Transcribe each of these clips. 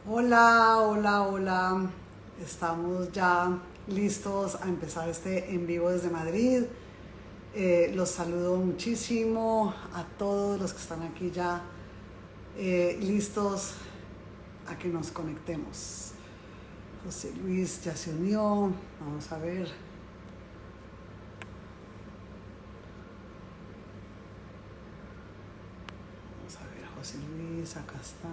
Hola, hola, hola. Estamos ya listos a empezar este en vivo desde Madrid. Los saludo muchísimo a todos los que están aquí ya listos a que nos conectemos. José Luis ya se unió. Vamos a ver. Vamos a ver, José Luis, acá está.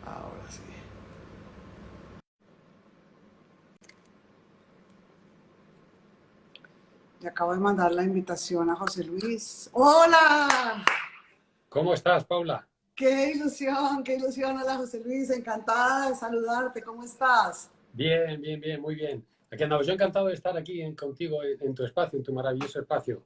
Ahora sí. Le acabo de mandar la invitación a José Luis. ¡Hola! ¿Cómo estás, Paula? Qué ilusión, qué ilusión. Hola José Luis, encantada de saludarte. ¿Cómo estás? Bien, bien, bien, muy bien. Aquí andamos. Yo encantado de estar aquí contigo en tu espacio, en tu maravilloso espacio,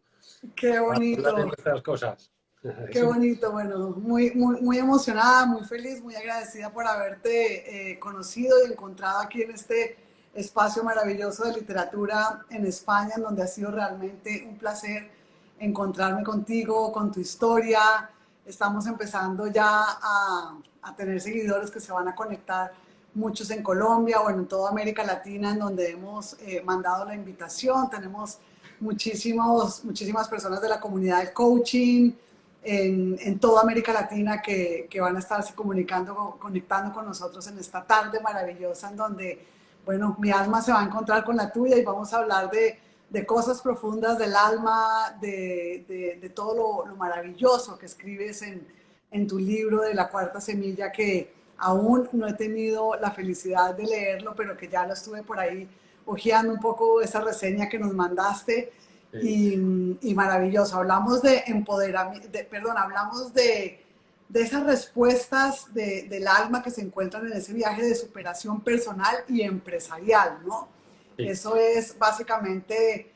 Qué para hablar de bonito, nuestras cosas. Es qué un... bonito. Bueno, muy emocionada, muy feliz, muy agradecida por haberte conocido y encontrado aquí en este espacio maravilloso de literatura en España, en donde ha sido realmente un placer encontrarme contigo, con tu historia. Estamos empezando ya a tener seguidores que se van a conectar, muchos en Colombia, bueno, en toda América Latina, en donde hemos mandado la invitación. Tenemos muchísimas personas de la comunidad del coaching en toda América Latina que van a estarse conectando con nosotros en esta tarde maravillosa en donde, bueno, mi alma se va a encontrar con la tuya y vamos a hablar de cosas profundas del alma, de todo lo maravilloso que escribes en tu libro de La Cuarta Semilla, que aún no he tenido la felicidad de leerlo, pero que ya lo estuve por ahí hojeando un poco esa reseña que nos mandaste Sí, y maravilloso. Hablamos de empoderamiento, perdón, hablamos de esas respuestas del alma que se encuentran en ese viaje de superación personal y empresarial, ¿no? sí. Eso es básicamente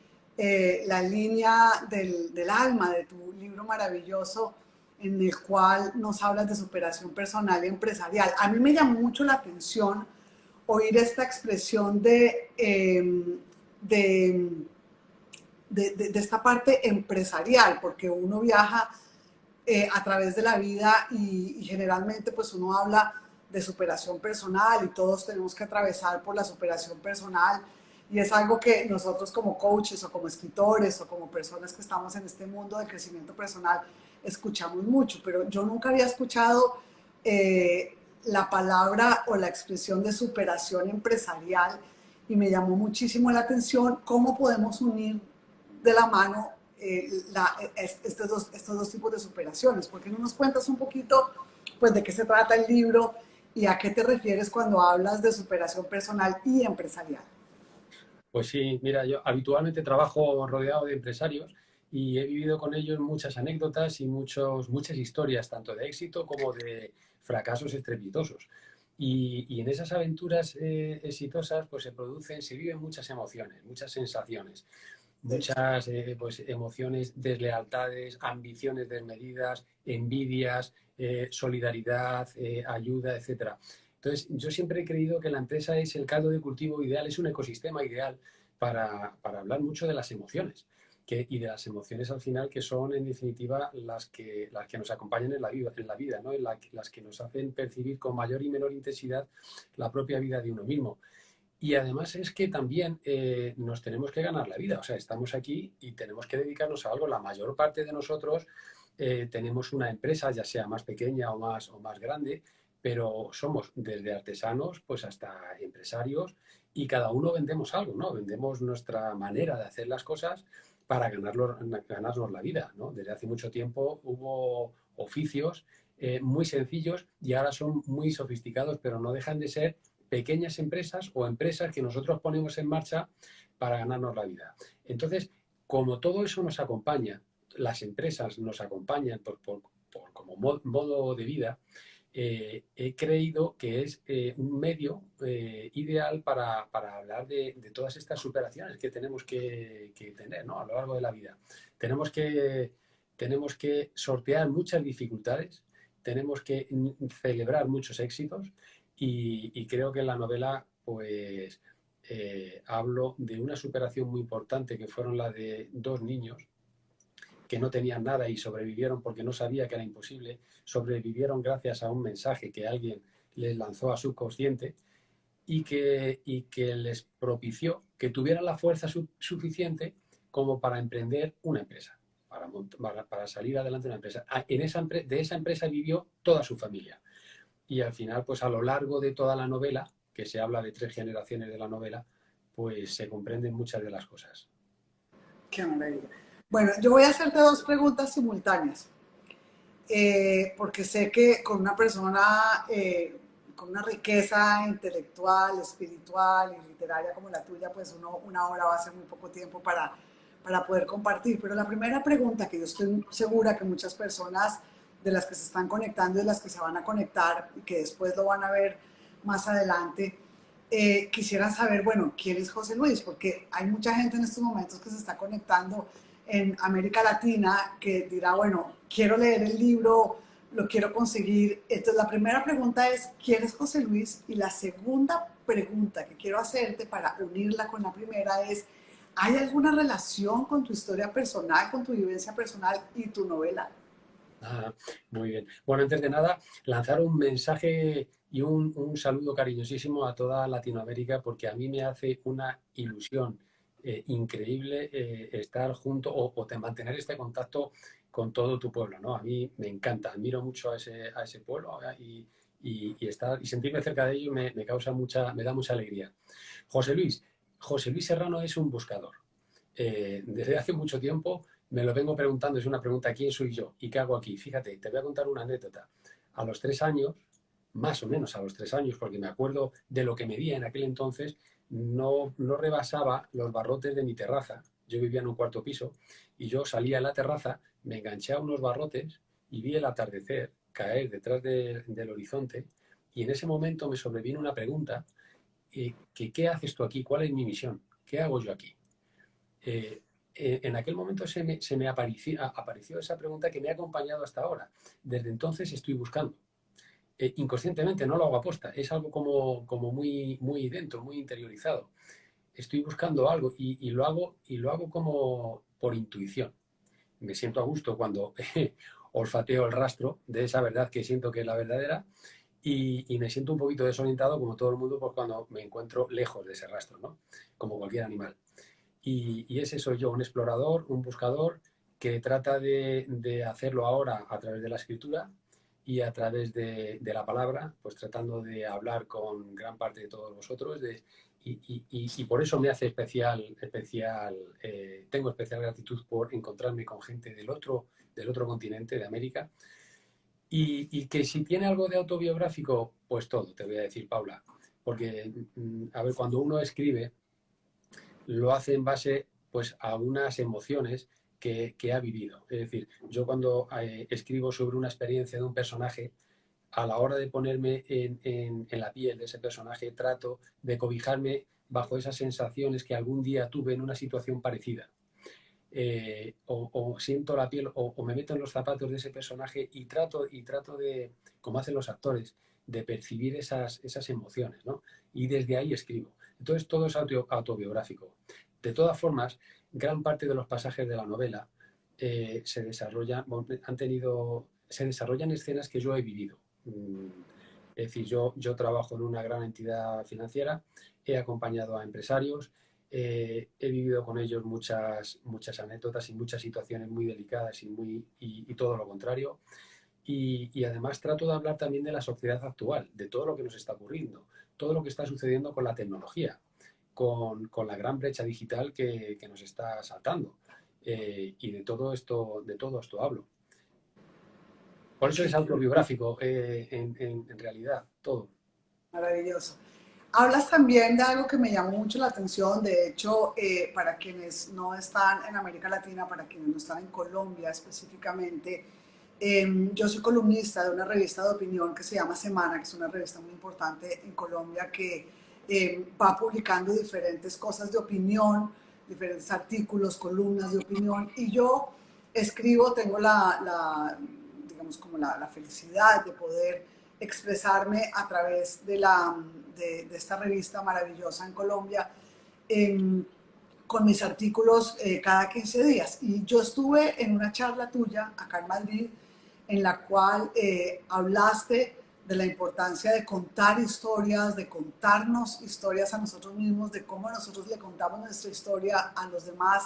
la línea del alma de tu libro maravilloso en el cual nos hablas de superación personal y empresarial. A mí me llamó mucho la atención oír esta expresión de, de esta parte empresarial, porque uno viaja a través de la vida y generalmente pues uno habla de superación personal y todos tenemos que atravesar por la superación personal y es algo que nosotros como coaches o como escritores o como personas que estamos en este mundo de crecimiento personal escuchamos mucho, pero yo nunca había escuchado la palabra o la expresión de superación empresarial y me llamó muchísimo la atención cómo podemos unir de la mano estos dos tipos de superaciones. ¿Por qué no nos cuentas un poquito pues, de qué se trata el libro y a qué te refieres cuando hablas de superación personal y empresarial? Pues sí, mira, yo habitualmente trabajo rodeado de empresarios y he vivido con ellos muchas anécdotas y muchas historias, tanto de éxito como de fracasos estrepitosos. Y en esas aventuras exitosas, pues se viven muchas emociones, muchas sensaciones. Sí. Muchas pues, emociones, deslealtades, ambiciones desmedidas, envidias, solidaridad, ayuda, etcétera. Entonces, yo siempre he creído que la empresa es el caldo de cultivo ideal, es un ecosistema ideal para hablar mucho de las emociones. Y de las emociones al final que son en definitiva las que nos acompañan en la vida, ¿no? Las que nos hacen percibir con mayor y menor intensidad la propia vida de uno mismo. Y además es que también nos tenemos que ganar la vida, o sea, estamos aquí y tenemos que dedicarnos a algo. La mayor parte de nosotros tenemos una empresa, ya sea más pequeña o más grande, pero somos desde artesanos pues hasta empresarios y cada uno vendemos algo, ¿no? Vendemos nuestra manera de hacer las cosas para ganarnos la vida, ¿no? Desde hace mucho tiempo hubo oficios muy sencillos y ahora son muy sofisticados, pero no dejan de ser pequeñas empresas o empresas que nosotros ponemos en marcha para ganarnos la vida. Entonces, como todo eso nos acompaña, las empresas nos acompañan como modo de vida, he creído que es un medio ideal para hablar de todas estas superaciones que tenemos que tener, ¿no? A lo largo de la vida. Tenemos que sortear muchas dificultades, tenemos que celebrar muchos éxitos y creo que en la novela pues hablo de una superación muy importante que fueron la de dos niños que no tenían nada y sobrevivieron porque no sabía que era imposible, sobrevivieron gracias a un mensaje que alguien les lanzó a subconsciente y que les propició que tuvieran la fuerza suficiente como para emprender una empresa, para salir adelante de una empresa. De esa empresa vivió toda su familia. Y al final, pues a lo largo de toda la novela, que se habla de 3 generaciones de la novela, pues se comprenden muchas de las cosas. Qué maravilla. Bueno, yo voy a hacerte 2 preguntas simultáneas, porque sé que con una persona con una riqueza intelectual, espiritual y literaria como la tuya, pues una hora va a ser muy poco tiempo para poder compartir. Pero la primera pregunta, que yo estoy segura que muchas personas de las que se están conectando y de las que se van a conectar y que después lo van a ver más adelante, quisieran saber, bueno, ¿quién es José Luis? Porque hay mucha gente en estos momentos que se está conectando en América Latina que dirá, bueno, quiero leer el libro, lo quiero conseguir. Entonces, la primera pregunta es, ¿quién es José Luis? Y la segunda pregunta que quiero hacerte para unirla con la primera es, ¿hay alguna relación con tu historia personal, con tu vivencia personal y tu novela? Ah, muy bien. Bueno, antes de nada, lanzar un mensaje y un saludo cariñosísimo a toda Latinoamérica, porque a mí me hace una ilusión increíble estar junto o mantener este contacto con todo tu pueblo, ¿no? A mí me encanta, admiro mucho a ese pueblo y sentirme cerca de ello me da mucha alegría. José Luis, José Luis Serrano es un buscador. Desde hace mucho tiempo me lo vengo preguntando, es una pregunta, ¿quién soy yo? ¿Y qué hago aquí? Fíjate, te voy a contar una anécdota. A los 3 años, más o menos a los 3 años, porque me acuerdo de lo que medía en aquel entonces, no rebasaba los barrotes de mi terraza. Yo vivía en un cuarto piso y yo salía a la terraza, me enganché a unos barrotes y vi el atardecer caer detrás del horizonte y en ese momento me sobrevino una pregunta, ¿qué haces tú aquí? ¿Cuál es mi misión? ¿Qué hago yo aquí? eh, en aquel momento se me apareció esa pregunta que me ha acompañado hasta ahora. Desde entonces estoy buscando. Inconscientemente, no lo hago aposta, es algo como muy, muy dentro, muy interiorizado. Estoy buscando algo y lo hago como por intuición. Me siento a gusto cuando olfateo el rastro de esa verdad que siento que es la verdadera y me siento un poquito desorientado como todo el mundo pues cuando me encuentro lejos de ese rastro, ¿no? Como cualquier animal. Y ese soy yo, un explorador, un buscador que trata de hacerlo ahora a través de la escritura y a través de la palabra, pues tratando de hablar con gran parte de todos vosotros. Y por eso me hace tengo especial gratitud por encontrarme con gente del otro continente, de América. Y que si tiene algo de autobiográfico, pues todo, te voy a decir, Paula. Porque, a ver, cuando uno escribe, lo hace en base pues, a unas emociones que ha vivido. Es decir, yo cuando escribo sobre una experiencia de un personaje, a la hora de ponerme en la piel de ese personaje, trato de cobijarme bajo esas sensaciones que algún día tuve en una situación parecida. O siento la piel o me meto en los zapatos de ese personaje y trato de, como hacen los actores, de percibir esas emociones, ¿no? Y desde ahí escribo. Entonces todo es autobiográfico. De todas formas, gran parte de los pasajes de la novela se desarrollan escenas que yo he vivido. Es decir, yo trabajo en una gran entidad financiera, he acompañado a empresarios, he vivido con ellos muchas anécdotas y muchas situaciones muy delicadas y todo lo contrario. Y además trato de hablar también de la sociedad actual, de todo lo que nos está ocurriendo, todo lo que está sucediendo con la tecnología, con la gran brecha digital que nos está saltando. Y de todo esto hablo. Por eso es autobiográfico, en realidad, todo. Maravilloso. Hablas también de algo que me llamó mucho la atención, de hecho, para quienes no están en América Latina, para quienes no están en Colombia específicamente, Yo soy columnista de una revista de opinión que se llama Semana, que es una revista muy importante en Colombia que va publicando diferentes cosas de opinión, diferentes artículos, columnas de opinión. Y yo escribo, tengo digamos, como la felicidad de poder expresarme a través de esta revista maravillosa en Colombia. em, con mis artículos cada 15 días. Y yo estuve en una charla tuya acá en Madrid en la cual hablaste de la importancia de contar historias, de contarnos historias a nosotros mismos, de cómo nosotros le contamos nuestra historia a los demás.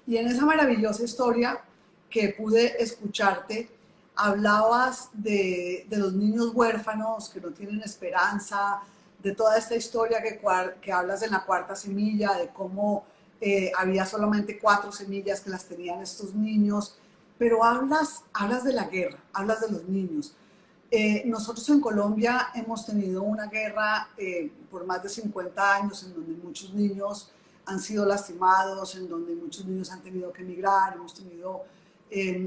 Y en esa maravillosa historia que pude escucharte, hablabas de los niños huérfanos que no tienen esperanza, de toda esta historia que hablas de la cuarta semilla, de cómo había solamente 4 semillas que las tenían estos niños, pero hablas de la guerra, hablas de los niños. Nosotros en Colombia hemos tenido una guerra por más de 50 años en donde muchos niños han sido lastimados, en donde muchos niños han tenido que emigrar, hemos tenido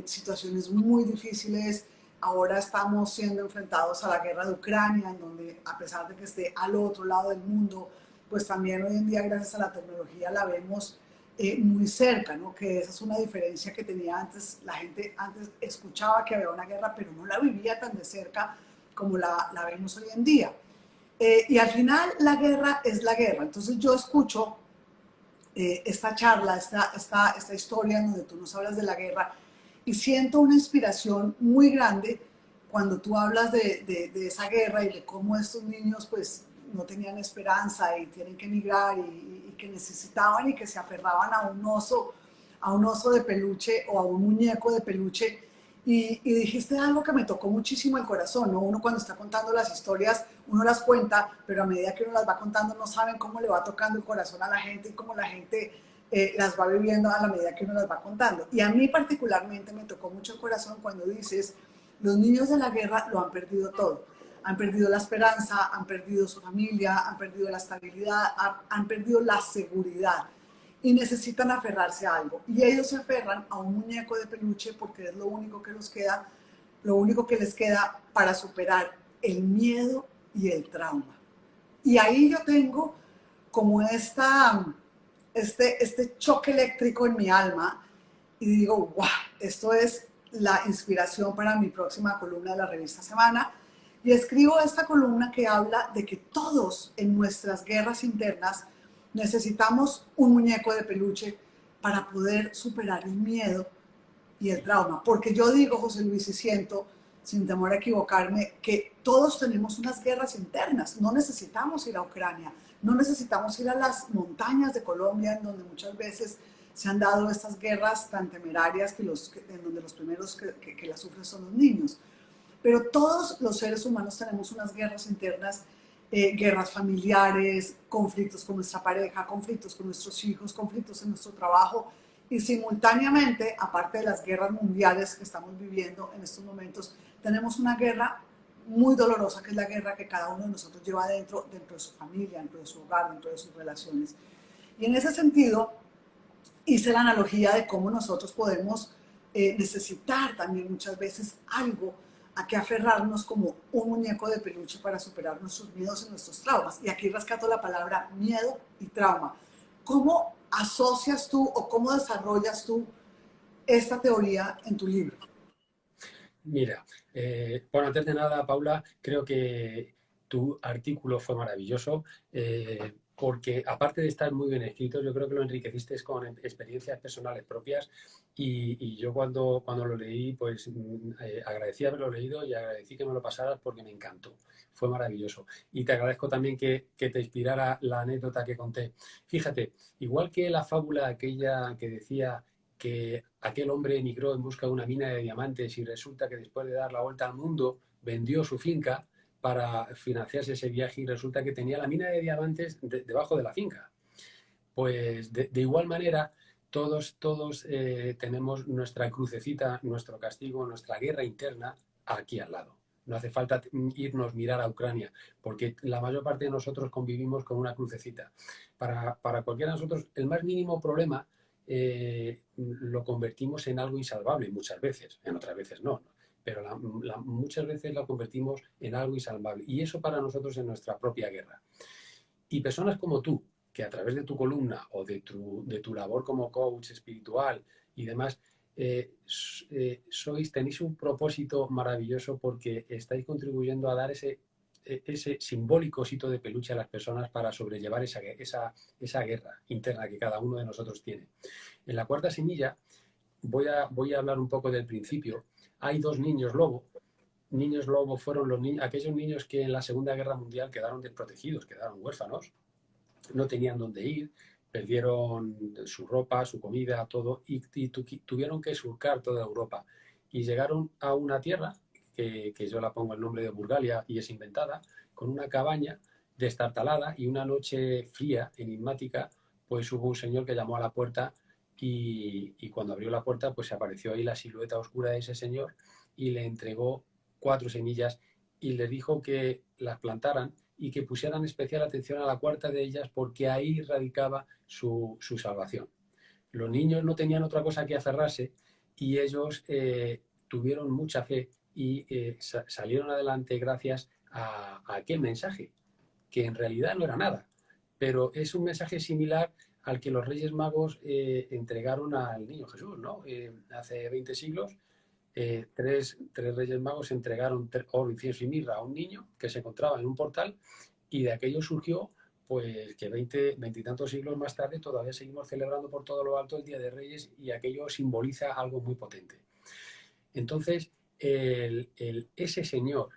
situaciones muy difíciles. Ahora estamos siendo enfrentados a la guerra de Ucrania, en donde a pesar de que esté al otro lado del mundo, pues también hoy en día gracias a la tecnología la vemos muy cerca, ¿no? Que esa es una diferencia que tenía antes. La gente antes escuchaba que había una guerra, pero no la vivía tan de cerca como la vemos hoy en día. Y al final la guerra es la guerra. Entonces yo escucho esta charla, esta historia en donde tú nos hablas de la guerra y siento una inspiración muy grande cuando tú hablas de esa guerra y de cómo estos niños pues no tenían esperanza y tienen que emigrar y que necesitaban y que se aferraban a un oso de peluche o a un muñeco de peluche. Y dijiste algo que me tocó muchísimo el corazón, ¿no? Uno cuando está contando las historias, uno las cuenta, pero a medida que uno las va contando no saben cómo le va tocando el corazón a la gente y cómo la gente las va viviendo a la medida que uno las va contando. Y a mí particularmente me tocó mucho el corazón cuando dices, los niños de la guerra lo han perdido todo. Han perdido la esperanza, han perdido su familia, han perdido la estabilidad, han perdido la seguridad y necesitan aferrarse a algo. Y ellos se aferran a un muñeco de peluche porque es lo único que nos queda, lo único que les queda para superar el miedo y el trauma. Y ahí yo tengo como este choque eléctrico en mi alma y digo, wow, esto es la inspiración para mi próxima columna de la revista Semana. Y escribo esta columna que habla de que todos en nuestras guerras internas necesitamos un muñeco de peluche para poder superar el miedo y el trauma. Porque yo digo, José Luis, y siento, sin temor a equivocarme, que todos tenemos unas guerras internas. No necesitamos ir a Ucrania, no necesitamos ir a las montañas de Colombia, en donde muchas veces se han dado estas guerras tan temerarias en donde los primeros que las sufren son los niños. Pero todos los seres humanos tenemos unas guerras internas, guerras familiares, conflictos con nuestra pareja, conflictos con nuestros hijos, conflictos en nuestro trabajo. Y simultáneamente, aparte de las guerras mundiales que estamos viviendo en estos momentos, tenemos una guerra muy dolorosa, que es la guerra que cada uno de nosotros lleva dentro de su familia, dentro de su hogar, dentro de sus relaciones. Y en ese sentido, hice la analogía de cómo nosotros podemos necesitar también muchas veces algo a que aferrarnos como un muñeco de peluche para superar nuestros miedos y nuestros traumas. Y aquí rescato la palabra miedo y trauma. ¿Cómo asocias tú o cómo desarrollas tú esta teoría en tu libro? Mira, bueno, antes de nada, Paula, creo que tu artículo fue maravilloso, porque aparte de estar muy bien escrito, yo creo que lo enriqueciste con experiencias personales propias y yo cuando lo leí, pues agradecí haberlo leído y agradecí que me lo pasaras porque me encantó, fue maravilloso. Y te agradezco también que te inspirara la anécdota que conté. Fíjate, igual que la fábula aquella que decía que aquel hombre emigró en busca de una mina de diamantes y resulta que después de dar la vuelta al mundo vendió su finca para financiarse ese viaje y resulta que tenía la mina de diamantes debajo de la finca. Pues de igual manera, todos tenemos nuestra crucecita, nuestro castigo, nuestra guerra interna aquí al lado. No hace falta irnos mirar a Ucrania, porque la mayor parte de nosotros convivimos con una crucecita. Para cualquiera de nosotros, el más mínimo problema lo convertimos en algo insalvable muchas veces, en otras veces no. pero muchas veces la convertimos en algo insalvable. Y eso para nosotros es nuestra propia guerra. Y personas como tú, que a través de tu columna o de tu labor como coach espiritual y demás, tenéis un propósito maravilloso porque estáis contribuyendo a dar ese simbólico osito de peluche a las personas para sobrellevar esa guerra interna que cada uno de nosotros tiene. En la cuarta semilla voy a hablar un poco del principio. Hay dos niños lobo. Niños lobo fueron aquellos niños que en la Segunda Guerra Mundial quedaron desprotegidos, quedaron huérfanos, no tenían dónde ir, perdieron su ropa, su comida, todo, y tuvieron que surcar toda Europa. Y llegaron a una tierra, que yo la pongo el nombre de Burgalia y es inventada, con una cabaña destartalada, y una noche fría, enigmática, pues hubo un señor que llamó a la puerta y cuando abrió la puerta pues se apareció ahí la silueta oscura de ese señor y le entregó 4 semillas y les dijo que las plantaran y que pusieran especial atención a la cuarta de ellas porque ahí radicaba su salvación. Los niños no tenían otra cosa que aferrarse y ellos tuvieron mucha fe y salieron adelante gracias a aquel mensaje, que en realidad no era nada, pero es un mensaje similar al que los Reyes Magos entregaron al niño Jesús, ¿no? Hace 20 siglos, tres Reyes Magos entregaron oro, incienso y mirra a un niño que se encontraba en un portal y de aquello surgió pues que 20 y tantos siglos más tarde todavía seguimos celebrando por todo lo alto el Día de Reyes y aquello simboliza algo muy potente. Entonces, ese señor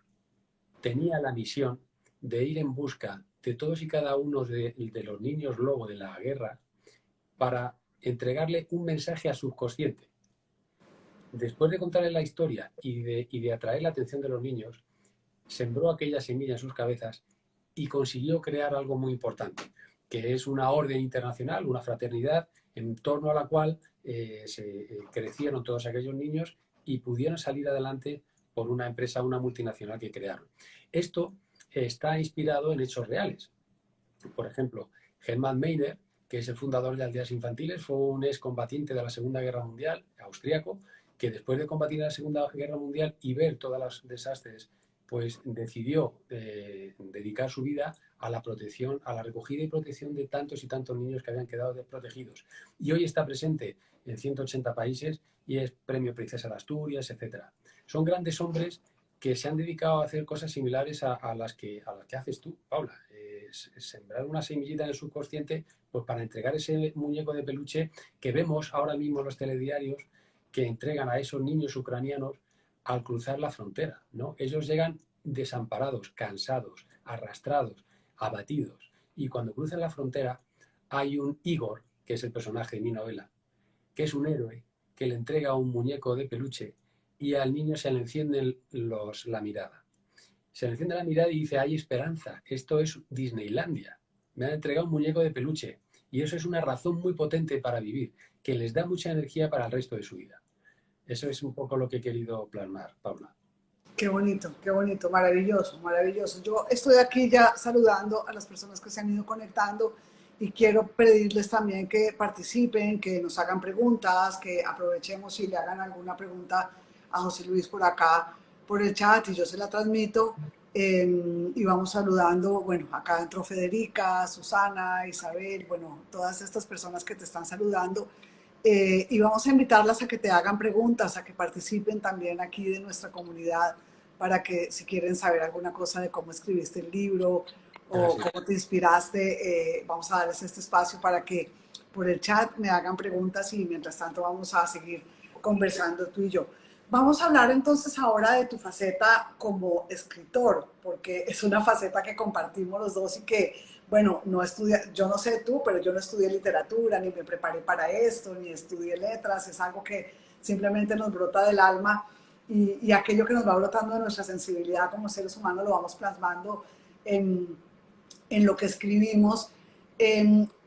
tenía la misión de ir en busca de todos y cada uno de los niños lobo de la guerra para entregarle un mensaje a subconsciente. Después de contarle la historia y de atraer la atención de los niños, sembró aquella semilla en sus cabezas y consiguió crear algo muy importante, que es una orden internacional, una fraternidad, en torno a la cual crecieron todos aquellos niños y pudieron salir adelante por una empresa, una multinacional que crearon. Esto está inspirado en hechos reales. Por ejemplo, Hermann Meiner, que es el fundador de Aldeas Infantiles, fue un excombatiente de la Segunda Guerra Mundial, austríaco, que después de combatir en la Segunda Guerra Mundial y ver todos los desastres, pues decidió dedicar su vida a la protección, a la recogida y protección de tantos y tantos niños que habían quedado desprotegidos. Y hoy está presente en 180 países y es premio Princesa de Asturias, etc. Son grandes hombres que se han dedicado a hacer cosas similares a las que haces tú, Paula. Sembrar una semillita en el subconsciente pues para entregar ese muñeco de peluche que vemos ahora mismo en los telediarios que entregan a esos niños ucranianos al cruzar la frontera, ¿no? Ellos llegan desamparados, cansados, arrastrados, abatidos. Y cuando cruzan la frontera hay un Igor, que es el personaje de mi novela, que es un héroe que le entrega un muñeco de peluche y al niño se le enciende la mirada. Se le enciende la mirada y dice, hay esperanza, esto es Disneylandia. Me han entregado un muñeco de peluche y eso es una razón muy potente para vivir, que les da mucha energía para el resto de su vida. Eso es un poco lo que he querido plasmar, Paula. Qué bonito, maravilloso, maravilloso. Yo estoy aquí ya saludando a las personas que se han ido conectando y quiero pedirles también que participen, que nos hagan preguntas, que aprovechemos y le hagan alguna pregunta a José Luis por acá, por el chat y yo se la transmito. Y vamos saludando, bueno, acá entró Federica, Susana, Isabel, bueno, todas estas personas que te están saludando. Y vamos a invitarlas a que te hagan preguntas, a que participen también aquí de nuestra comunidad para que si quieren saber alguna cosa de cómo escribiste el libro o cómo te inspiraste, vamos a darles este espacio para que por el chat me hagan preguntas y mientras tanto vamos a seguir conversando tú y yo. Vamos a hablar entonces ahora de tu faceta como escritor, porque es una faceta que compartimos los dos y que bueno, yo no sé tú, pero yo no estudié literatura, ni me preparé para esto, ni estudié letras, es algo que simplemente nos brota del alma y aquello que nos va brotando de nuestra sensibilidad como seres humanos lo vamos plasmando en lo que escribimos.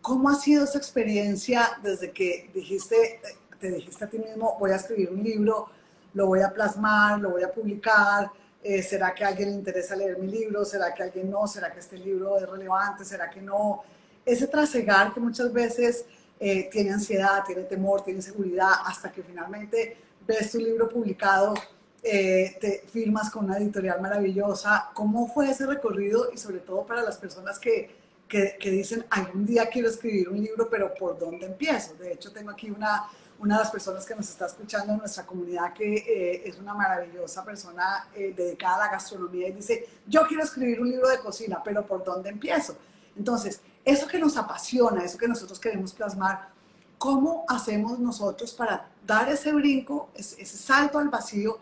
¿Cómo ha sido esa experiencia desde que te dijiste a ti mismo, voy a escribir un libro, lo voy a plasmar, lo voy a publicar? ¿Será que a alguien le interesa leer mi libro? ¿Será que a alguien no? ¿Será que este libro es relevante? ¿Será que no? Ese trasegar que muchas veces tiene ansiedad, tiene temor, tiene inseguridad, hasta que finalmente ves tu libro publicado, te firmas con una editorial maravillosa. ¿Cómo fue ese recorrido? Y sobre todo para las personas que dicen, algún día quiero escribir un libro, pero ¿por dónde empiezo? De hecho, tengo aquí una de las personas que nos está escuchando en nuestra comunidad que es una maravillosa persona dedicada a la gastronomía y dice, yo quiero escribir un libro de cocina, pero ¿por dónde empiezo? Entonces, eso que nos apasiona, eso que nosotros queremos plasmar, ¿cómo hacemos nosotros para dar ese brinco, ese salto al vacío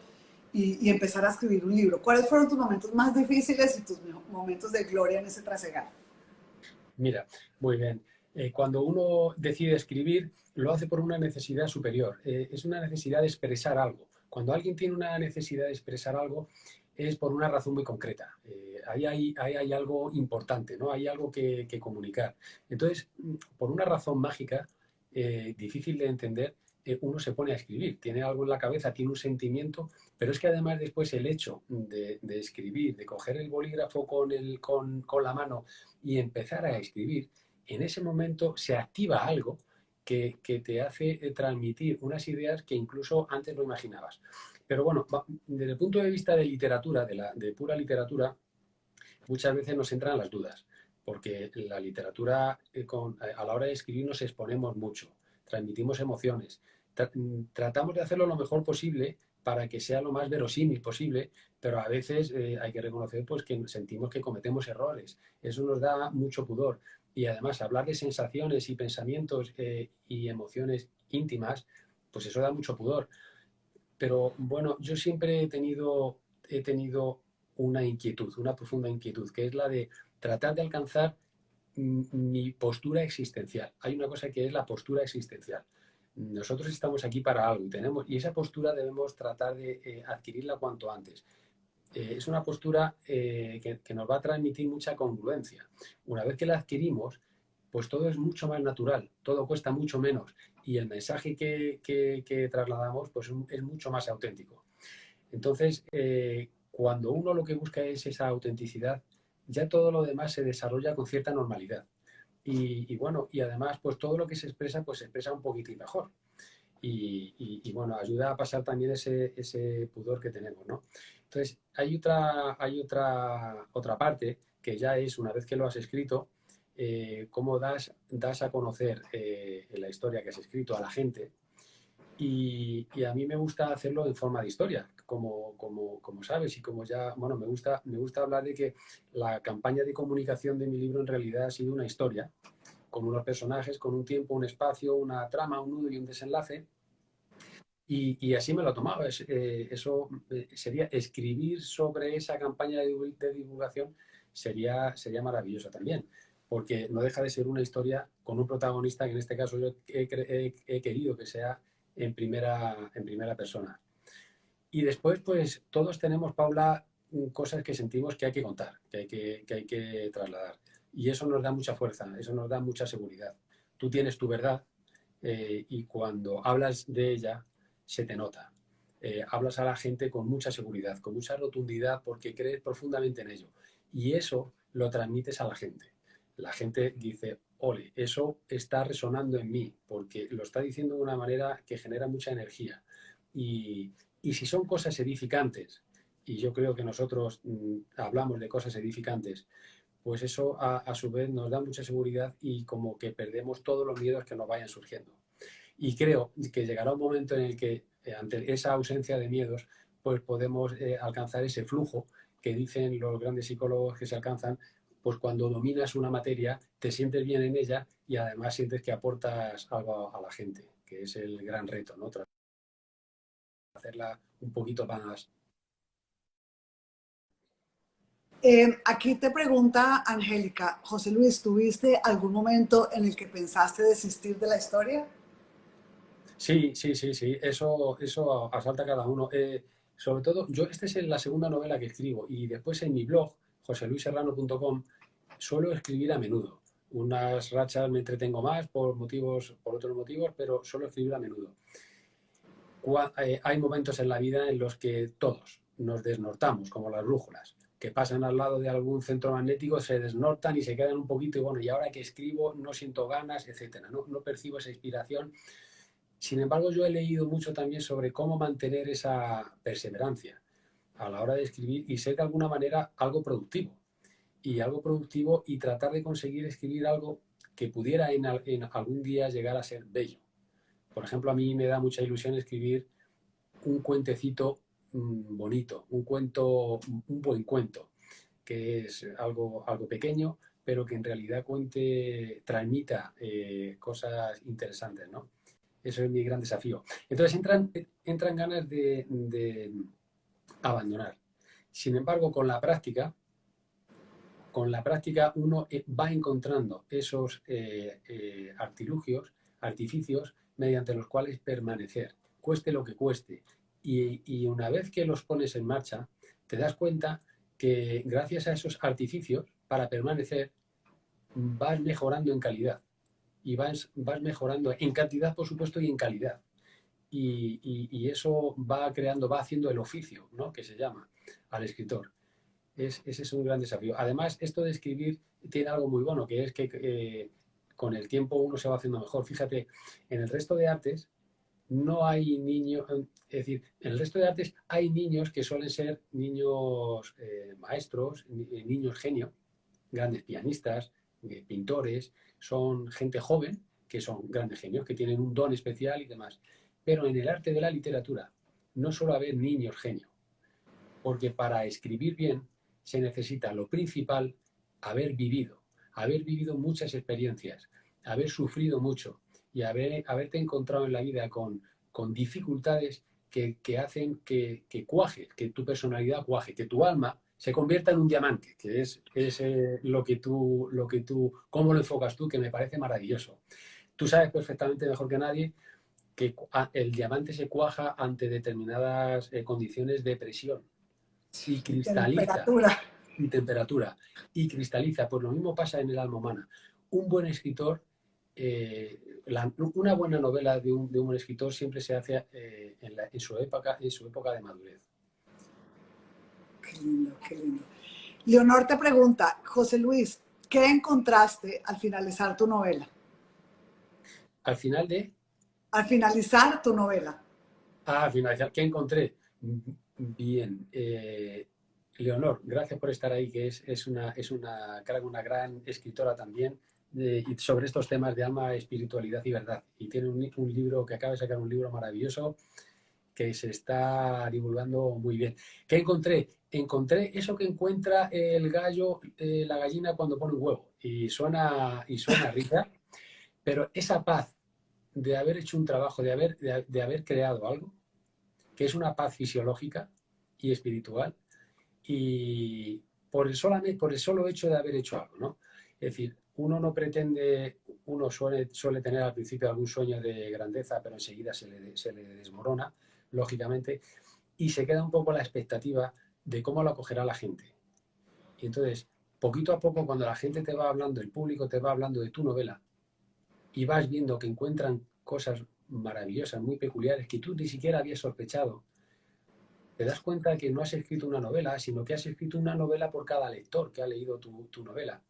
y empezar a escribir un libro? ¿Cuáles fueron tus momentos más difíciles y tus momentos de gloria en ese trasegar? Mira, muy bien. Cuando uno decide escribir, lo hace por una necesidad superior. Es una necesidad de expresar algo. Cuando alguien tiene una necesidad de expresar algo, es por una razón muy concreta. Ahí hay algo importante, ¿no? Hay algo que comunicar. Entonces, por una razón mágica, difícil de entender, uno se pone a escribir. Tiene algo en la cabeza, tiene un sentimiento, pero es que además después el hecho de escribir, de coger el bolígrafo con la mano y empezar a escribir, en ese momento se activa algo que te hace transmitir unas ideas que incluso antes no imaginabas. Pero bueno, desde el punto de vista de literatura, de pura literatura, muchas veces nos entran las dudas, porque la literatura, a la hora de escribir nos exponemos mucho, transmitimos emociones, tratamos de hacerlo lo mejor posible para que sea lo más verosímil posible, pero a veces hay que reconocer pues, que sentimos que cometemos errores. Eso nos da mucho pudor. Y además, hablar de sensaciones y pensamientos y emociones íntimas, pues eso da mucho pudor. Pero bueno, yo siempre he tenido una inquietud, una profunda inquietud, que es la de tratar de alcanzar mi postura existencial. Hay una cosa que es la postura existencial. Nosotros estamos aquí para algo y esa postura debemos tratar de adquirirla cuanto antes. Es una postura que nos va a transmitir mucha congruencia. Una vez que la adquirimos, pues todo es mucho más natural, todo cuesta mucho menos y el mensaje que trasladamos pues es mucho más auténtico. Entonces, cuando uno lo que busca es esa autenticidad, ya todo lo demás se desarrolla con cierta normalidad. Y bueno, y además, pues todo lo que se expresa, pues se expresa un poquitín mejor. Y bueno, ayuda a pasar también ese pudor que tenemos, ¿no? Entonces, hay otra parte que ya es, una vez que lo has escrito, cómo das a conocer la historia que has escrito a la gente. Y a mí me gusta hacerlo en forma de historia, como sabes, y como ya, bueno, me gusta hablar de que la campaña de comunicación de mi libro en realidad ha sido una historia, con unos personajes, con un tiempo, un espacio, una trama, un nudo y un desenlace. Y así me lo he tomado. Eso sería escribir sobre esa campaña de divulgación sería maravilloso también, porque no deja de ser una historia con un protagonista que en este caso yo he querido que sea en primera persona. Y después, pues todos tenemos, Paula, cosas que sentimos que hay que contar, que hay que trasladar. Y eso nos da mucha fuerza, eso nos da mucha seguridad. Tú tienes tu verdad y cuando hablas de ella, se te nota. Hablas a la gente con mucha seguridad, con mucha rotundidad, porque crees profundamente en ello. Y eso lo transmites a la gente. La gente dice, ole, eso está resonando en mí, porque lo está diciendo de una manera que genera mucha energía. Y si son cosas edificantes, y yo creo que nosotros hablamos de cosas edificantes, pues eso a su vez nos da mucha seguridad y como que perdemos todos los miedos que nos vayan surgiendo. Y creo que llegará un momento en el que ante esa ausencia de miedos, pues podemos alcanzar ese flujo que dicen los grandes psicólogos que se alcanzan, pues cuando dominas una materia, te sientes bien en ella y además sientes que aportas algo a la gente, que es el gran reto, ¿no? Hacerla un poquito más. Aquí te pregunta Angélica, José Luis, ¿tuviste algún momento en el que pensaste desistir de la historia? Sí, sí, sí, sí, eso asalta a cada uno. Sobre todo, esta es la segunda novela que escribo y después en mi blog, joseluisserrano.com, suelo escribir a menudo. Unas rachas me entretengo más por otros motivos, pero suelo escribir a menudo. Hay momentos en la vida en los que todos nos desnortamos, como las brújulas, que pasan al lado de algún centro magnético, se desnortan y se quedan un poquito y bueno, y ahora que escribo no siento ganas, etcétera. No percibo esa inspiración. Sin embargo, yo he leído mucho también sobre cómo mantener esa perseverancia a la hora de escribir y ser de alguna manera algo productivo. Y algo productivo y tratar de conseguir escribir algo que pudiera en algún día llegar a ser bello. Por ejemplo, a mí me da mucha ilusión escribir un cuentecito bonito, un cuento, un buen cuento, que es algo pequeño, pero que en realidad transmita cosas interesantes, ¿no? Eso es mi gran desafío. Entonces entran ganas de abandonar. Sin embargo, con la práctica uno va encontrando esos artificios mediante los cuales permanecer, cueste lo que cueste. Y una vez que los pones en marcha, te das cuenta que gracias a esos artificios, para permanecer, vas mejorando en calidad. Y vas mejorando en cantidad, por supuesto, y en calidad. Y eso va haciendo el oficio, ¿no? Que se llama al escritor. Ese es un gran desafío. Además, esto de escribir tiene algo muy bueno, que es que con el tiempo uno se va haciendo mejor. Fíjate, en el resto de artes no hay niños, es decir, en el resto de artes hay niños que suelen ser niños maestros, niños genio, grandes pianistas, pintores, son gente joven que son grandes genios, que tienen un don especial y demás. Pero en el arte de la literatura no suele haber niños genio, porque para escribir bien se necesita lo principal, haber vivido muchas experiencias, haber sufrido mucho y haberte encontrado en la vida con dificultades que hacen que cuaje, que tu personalidad cuaje, que tu alma se convierta en un diamante, que es cómo lo enfocas tú, que me parece maravilloso. Tú sabes perfectamente mejor que nadie que el diamante se cuaja ante determinadas condiciones de presión y cristaliza Temperatura. y temperatura y cristaliza. Pues lo mismo pasa en el alma humana. Un buen escritor, una buena novela de un buen escritor siempre se hace en su época de madurez. Qué lindo, qué lindo. Leonor te pregunta, José Luis, ¿qué encontraste al finalizar tu novela? Al final Al finalizar tu novela. al finalizar, ¿qué encontré? Bien. Leonor, gracias por estar ahí, que es una gran escritora también y sobre estos temas de alma, espiritualidad y verdad. Y tiene un libro, que acaba de sacar un libro maravilloso que se está divulgando muy bien. ¿Qué encontré? Encontré eso que encuentra el gallo, la gallina cuando pone un huevo. Y suena rica, pero esa paz de haber hecho un trabajo, de haber creado algo, que es una paz fisiológica y espiritual, y por el solo hecho de haber hecho algo, ¿no? Es decir, uno no pretende, uno suele tener al principio algún sueño de grandeza, pero enseguida se le desmorona, lógicamente, y se queda un poco la expectativa de cómo lo acogerá la gente. Y entonces, poquito a poco, cuando la gente te va hablando, el público te va hablando de tu novela, y vas viendo que encuentran cosas maravillosas, muy peculiares, que tú ni siquiera habías sospechado, te das cuenta que no has escrito una novela, sino que has escrito una novela por cada lector que ha leído tu novela.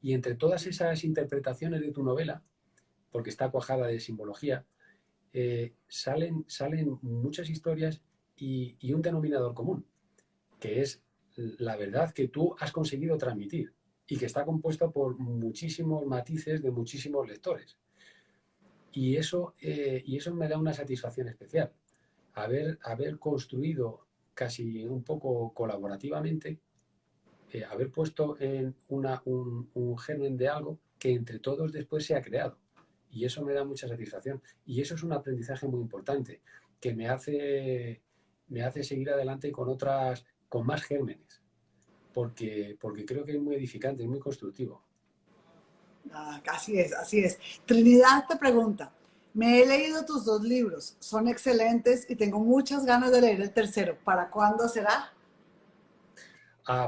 Y entre todas esas interpretaciones de tu novela, porque está cuajada de simbología, salen muchas historias y un denominador común, que es la verdad que tú has conseguido transmitir y que está compuesta por muchísimos matices de muchísimos lectores. Y eso me da una satisfacción especial. Haber construido casi un poco colaborativamente, haber puesto en un germen de algo que entre todos después se ha creado. Y eso me da mucha satisfacción. Y eso es un aprendizaje muy importante, que me hace seguir adelante con más gérmenes, porque creo que es muy edificante, es muy constructivo. Ah, así es, así es. Trinidad te pregunta, me he leído tus dos libros, son excelentes y tengo muchas ganas de leer el tercero. ¿Para cuándo será?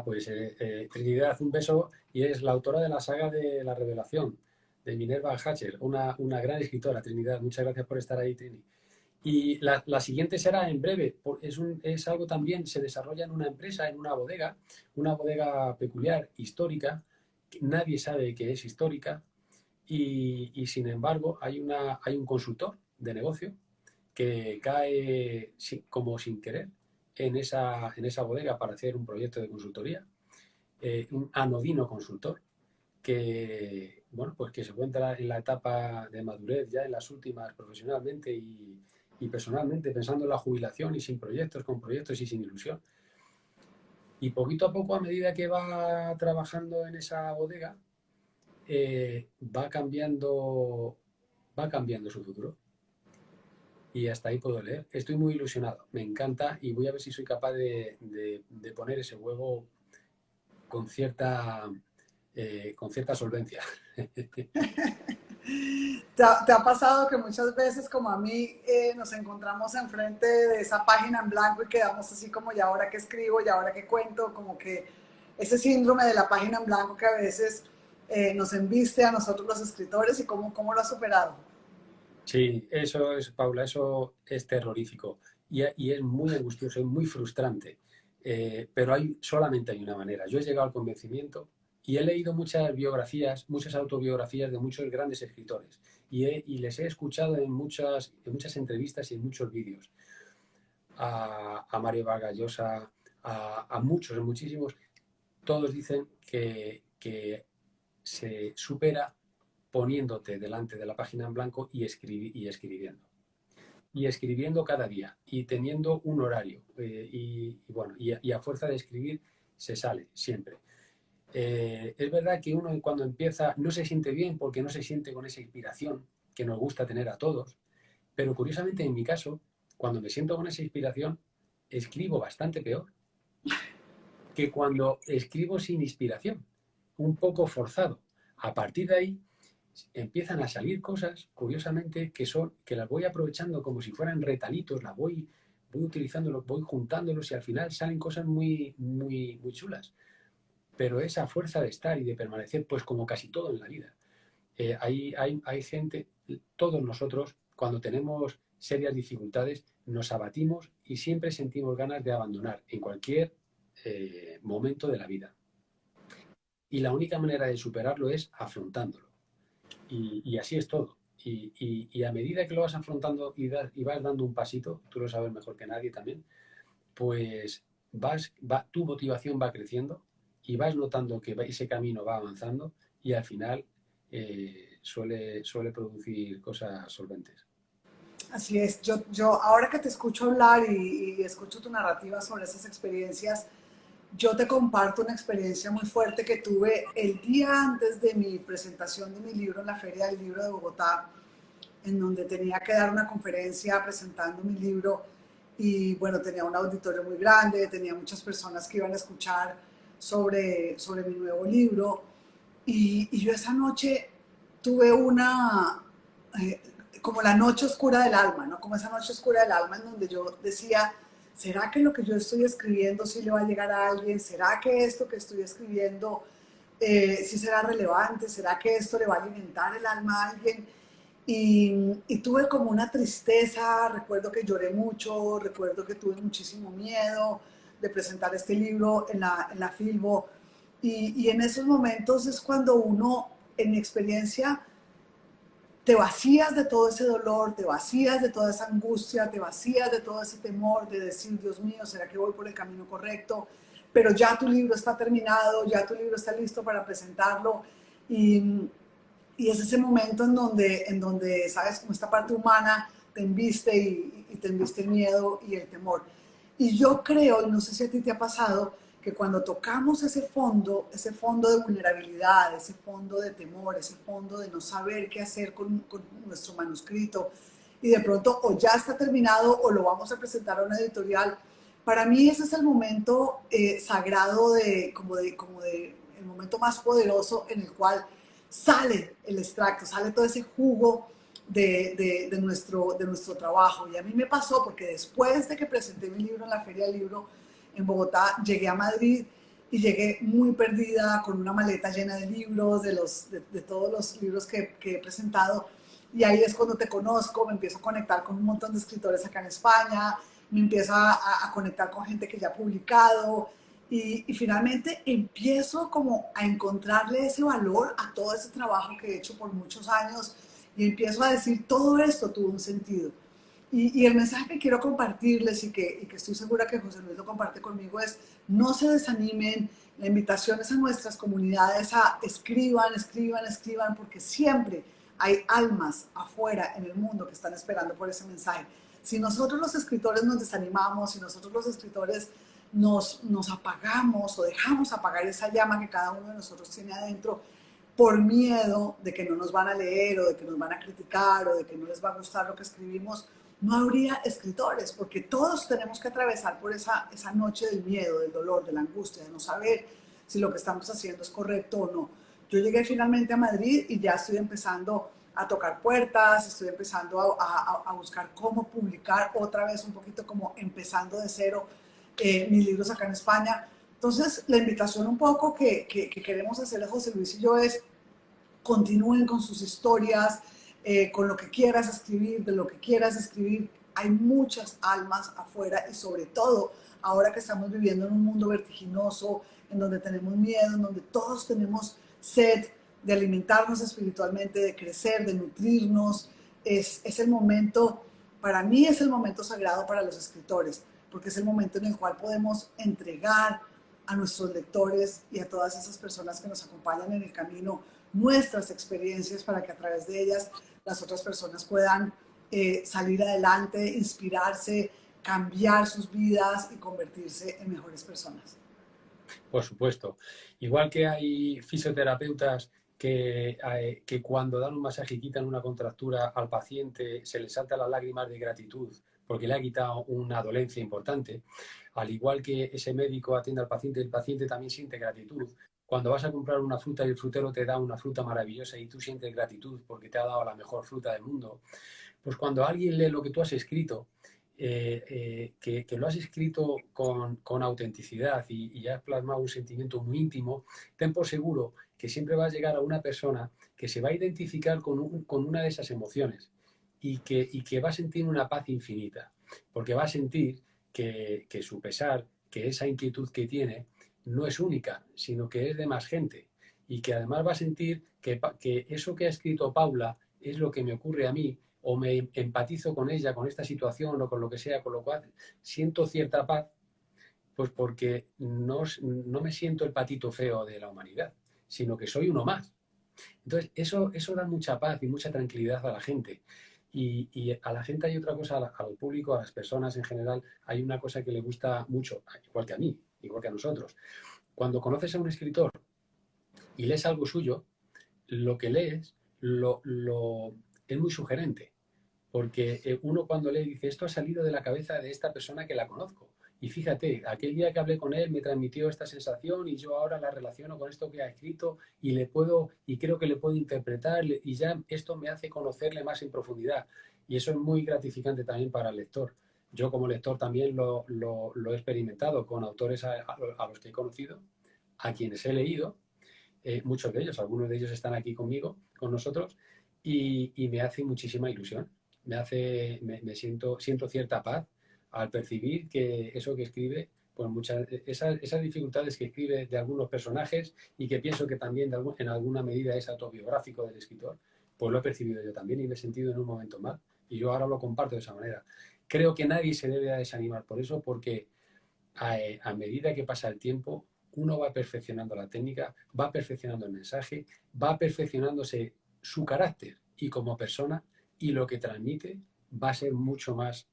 Pues Trinidad, un beso, y es la autora de la saga de la Revelación, de Minerva Hatcher, una gran escritora, Trinidad. Muchas gracias por estar ahí, Trini. Y la siguiente será en breve. Es algo también, se desarrolla en una empresa, en una bodega peculiar, histórica, que nadie sabe que es histórica, y sin embargo hay un consultor de negocio que cae como sin querer en esa bodega para hacer un proyecto de consultoría, un anodino consultor que, bueno, pues que se encuentra en la etapa de madurez, ya en las últimas profesionalmente y personalmente, pensando en la jubilación y sin proyectos, con proyectos y sin ilusión. Y poquito a poco, a medida que va trabajando en esa bodega, va cambiando su futuro. Y hasta ahí puedo leer. Estoy muy ilusionado, me encanta y voy a ver si soy capaz de poner ese huevo con cierta solvencia. ¿Te ha pasado que muchas veces, como a mí, nos encontramos enfrente de esa página en blanco y quedamos así como, ¿y ahora qué escribo? ¿Y ahora qué cuento? Como que ese síndrome de la página en blanco que a veces nos embiste a nosotros los escritores, y cómo lo has superado. Sí, eso es, Paula, eso es terrorífico y es muy angustioso, es muy frustrante. Pero solamente hay una manera. Yo he llegado al convencimiento y he leído muchas biografías, muchas autobiografías de muchos grandes escritores y les he escuchado en muchas entrevistas y en muchos vídeos. A Mario Vargas Llosa, a muchos, muchísimos, todos dicen que se supera poniéndote delante de la página en blanco y escribiendo. Y escribiendo cada día y teniendo un horario. Bueno, y a fuerza de escribir se sale siempre. Es verdad que uno cuando empieza no se siente bien porque no se siente con esa inspiración que nos gusta tener a todos, pero curiosamente en mi caso, cuando me siento con esa inspiración, escribo bastante peor que cuando escribo sin inspiración, un poco forzado. A partir de ahí empiezan a salir cosas, curiosamente, que las voy aprovechando como si fueran retalitos, voy utilizándolos, voy juntándolos y al final salen cosas muy, muy, muy chulas. Pero esa fuerza de estar y de permanecer, pues como casi todo en la vida. Hay gente, todos nosotros, cuando tenemos serias dificultades, nos abatimos y siempre sentimos ganas de abandonar en cualquier momento de la vida. Y la única manera de superarlo es afrontándolo. Y así es todo. Y a medida que lo vas afrontando y vas dando un pasito, tú lo sabes mejor que nadie también, pues tu motivación va creciendo y vas notando que ese camino va avanzando y al final suele producir cosas solventes. Así es, yo ahora que te escucho hablar y escucho tu narrativa sobre esas experiencias, yo te comparto una experiencia muy fuerte que tuve el día antes de mi presentación de mi libro en la Feria del Libro de Bogotá, en donde tenía que dar una conferencia presentando mi libro. Y bueno, tenía un auditorio muy grande, tenía muchas personas que iban a escuchar sobre mi nuevo libro. Y yo esa noche tuve eh, como la noche oscura del alma, ¿no? Como esa noche oscura del alma en donde yo decía, ¿será que lo que yo estoy escribiendo sí le va a llegar a alguien? ¿Será que esto que estoy escribiendo sí será relevante? ¿Será que esto le va a alimentar el alma a alguien? Y tuve como una tristeza, recuerdo que lloré mucho, recuerdo que tuve muchísimo miedo de presentar este libro en la Filbo. Y en esos momentos es cuando uno, en mi experiencia, te vacías de todo ese dolor, te vacías de toda esa angustia, te vacías de todo ese temor de decir, Dios mío, ¿será que voy por el camino correcto? Pero ya tu libro está terminado, ya tu libro está listo para presentarlo. Y es ese momento en donde, sabes, como esta parte humana te embiste y te embiste el miedo y el temor. Y yo creo, y no sé si a ti te ha pasado, que cuando tocamos ese fondo de vulnerabilidad, ese fondo de temor, ese fondo de no saber qué hacer con nuestro manuscrito, y de pronto o ya está terminado o lo vamos a presentar a una editorial, para mí ese es el momento sagrado como de el momento más poderoso en el cual sale el extracto, sale todo ese jugo de nuestro trabajo. Y a mí me pasó porque después de que presenté mi libro en la Feria del Libro en Bogotá, llegué a Madrid y llegué muy perdida con una maleta llena de libros, de todos los libros que he presentado. Y ahí es cuando te conozco, me empiezo a conectar con un montón de escritores acá en España, me empiezo a conectar con gente que ya ha publicado, y finalmente empiezo como a encontrarle ese valor a todo ese trabajo que he hecho por muchos años y empiezo a decir, todo esto tuvo un sentido. Y el mensaje que quiero compartirles y que estoy segura que José Luis lo comparte conmigo es, no se desanimen, la invitación es a nuestras comunidades a escriban, escriban, escriban, porque siempre hay almas afuera en el mundo que están esperando por ese mensaje. Si nosotros los escritores nos desanimamos, si nosotros los escritores nos apagamos o dejamos apagar esa llama que cada uno de nosotros tiene adentro, por miedo de que no nos van a leer o de que nos van a criticar o de que no les va a gustar lo que escribimos, no habría escritores, porque todos tenemos que atravesar por esa noche del miedo, del dolor, de la angustia, de no saber si lo que estamos haciendo es correcto o no. Yo llegué finalmente a Madrid y ya estoy empezando a tocar puertas, estoy empezando a buscar cómo publicar otra vez un poquito como empezando de cero mis libros acá en España. Entonces, la invitación un poco que queremos hacerle José Luis y yo es continúen con sus historias, con lo que quieras escribir, de lo que quieras escribir. Hay muchas almas afuera y sobre todo ahora que estamos viviendo en un mundo vertiginoso, en donde tenemos miedo, en donde todos tenemos sed de alimentarnos espiritualmente, de crecer, de nutrirnos. Es el momento, para mí es el momento sagrado para los escritores, porque es el momento en el cual podemos entregar a nuestros lectores y a todas esas personas que nos acompañan en el camino nuestras experiencias para que a través de ellas las otras personas puedan salir adelante, inspirarse, cambiar sus vidas y convertirse en mejores personas. Por supuesto. Igual que hay fisioterapeutas que cuando dan un masaje y quitan una contractura al paciente se le saltan las lágrimas de gratitud porque le ha quitado una dolencia importante, al igual que ese médico atiende al paciente, el paciente también siente gratitud. Cuando vas a comprar una fruta y el frutero te da una fruta maravillosa y tú sientes gratitud porque te ha dado la mejor fruta del mundo, pues cuando alguien lee lo que tú has escrito, que lo has escrito con autenticidad y has plasmado un sentimiento muy íntimo, ten por seguro que siempre va a llegar a una persona que se va a identificar con una de esas emociones y que va a sentir una paz infinita, porque va a sentir que su pesar, que esa inquietud que tiene, no es única, sino que es de más gente y que además va a sentir que eso que ha escrito Paula es lo que me ocurre a mí o me empatizo con ella, con esta situación o con lo que sea, con lo cual siento cierta paz, pues porque no me siento el patito feo de la humanidad, sino que soy uno más. Entonces, eso da mucha paz y mucha tranquilidad a la gente. Y a la gente hay otra cosa, al público, a las personas en general, hay una cosa que le gusta mucho, igual que a mí, igual que a nosotros. Cuando conoces a un escritor y lees algo suyo, lo que lees es muy sugerente. Porque uno cuando lee dice, esto ha salido de la cabeza de esta persona que la conozco. Y fíjate, aquel día que hablé con él me transmitió esta sensación y yo ahora la relaciono con esto que ha escrito y creo que le puedo interpretar y ya esto me hace conocerle más en profundidad. Y eso es muy gratificante también para el lector. Yo como lector también lo he experimentado con autores a los que he conocido, a quienes he leído, muchos de ellos, algunos de ellos están aquí conmigo, con nosotros, y me hace muchísima ilusión. Siento cierta paz al percibir que eso que escribe, pues esas dificultades que escribe de algunos personajes y que pienso que también en alguna medida es autobiográfico del escritor, pues lo he percibido yo también y me he sentido en un momento mal. Y yo ahora lo comparto de esa manera. Creo que nadie se debe desanimar por eso, porque a medida que pasa el tiempo, uno va perfeccionando la técnica, va perfeccionando el mensaje, va perfeccionándose su carácter y como persona, y lo que transmite va a ser mucho más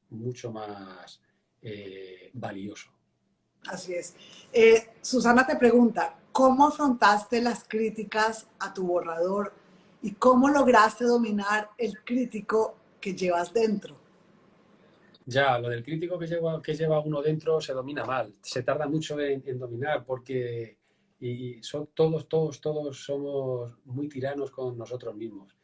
valioso. Así es. Susana te pregunta, ¿cómo afrontaste las críticas a tu borrador y cómo lograste dominar el crítico que llevas dentro? Ya, lo del crítico que lleva uno dentro se domina mal, se tarda mucho en dominar porque todos somos muy tiranos con nosotros mismos.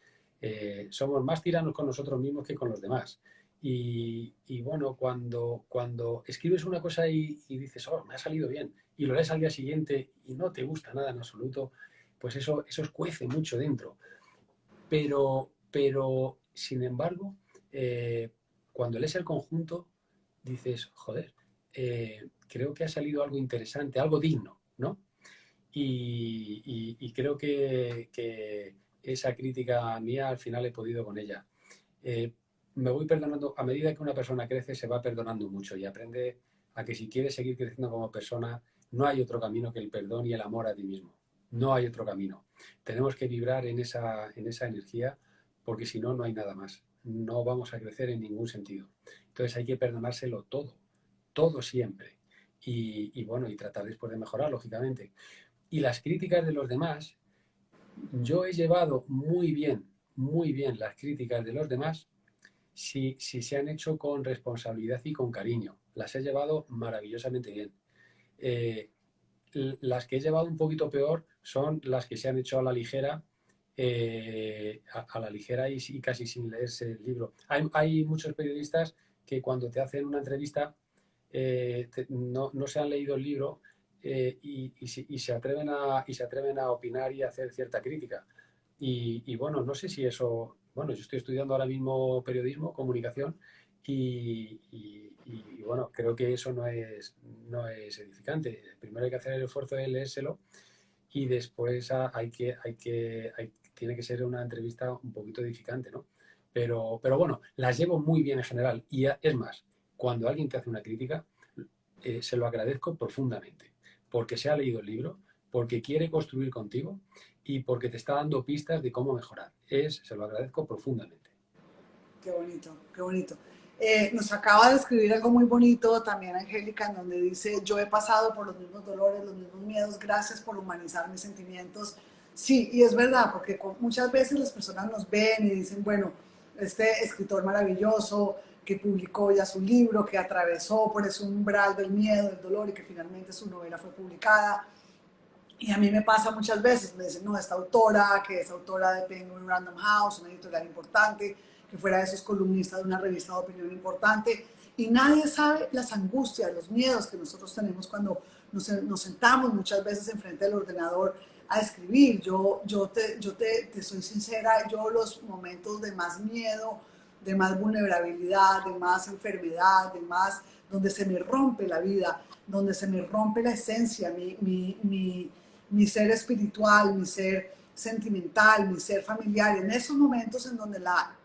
Somos más tiranos con nosotros mismos que con los demás. Y bueno, cuando escribes una cosa y dices, oh, me ha salido bien, y lo lees al día siguiente y no te gusta nada en absoluto, pues eso escuece mucho dentro. Pero sin embargo, cuando lees el conjunto, dices, joder, creo que ha salido algo interesante, algo digno, ¿no? Y creo que esa crítica mía, al final he podido con ella. Me voy perdonando, a medida que una persona crece, se va perdonando mucho y aprende a que si quieres seguir creciendo como persona, no hay otro camino que el perdón y el amor a ti mismo. No hay otro camino. Tenemos que vibrar en esa energía, porque si no, no hay nada más. No vamos a crecer en ningún sentido. Entonces hay que perdonárselo todo, todo siempre. Y bueno, y tratar después de mejorar, lógicamente. Y las críticas de los demás, yo he llevado muy bien las críticas de los demás si se han hecho con responsabilidad y con cariño. Las he llevado maravillosamente bien. Eh, las que he llevado un poquito peor son las que se han hecho a la ligera, a la ligera y casi sin leerse el libro. Hay muchos periodistas que cuando te hacen una entrevista no se han leído el libro y se atreven a opinar y a hacer cierta crítica. Y bueno, no sé si eso, bueno, yo estoy estudiando ahora mismo periodismo, comunicación, y bueno, creo que eso no es edificante. Primero hay que hacer el esfuerzo de leérselo y después tiene que ser una entrevista un poquito edificante, ¿no? Pero bueno, las llevo muy bien en general. Y es más, cuando alguien te hace una crítica, se lo agradezco profundamente, porque se ha leído el libro, porque quiere construir contigo y porque te está dando pistas de cómo mejorar. Se lo agradezco profundamente. Qué bonito, qué bonito. Nos acaba de escribir algo muy bonito también Angélica, en donde dice, yo he pasado por los mismos dolores, los mismos miedos, gracias por humanizar mis sentimientos. Sí, y es verdad, porque muchas veces las personas nos ven y dicen, bueno, este escritor maravilloso que publicó ya su libro, que atravesó por ese umbral del miedo, del dolor y que finalmente su novela fue publicada. Y a mí me pasa muchas veces, me dicen, no, esta autora, que es autora de Penguin Random House, una editorial importante, que fuera de esos columnistas de una revista de opinión importante, y nadie sabe las angustias, los miedos que nosotros tenemos cuando nos sentamos muchas veces enfrente del ordenador a escribir. Te soy sincera, yo los momentos de más miedo, de más vulnerabilidad, de más enfermedad, de más, donde se me rompe la vida, donde se me rompe la esencia, mi ser espiritual, mi ser sentimental, mi ser familiar, en esos momentos en donde la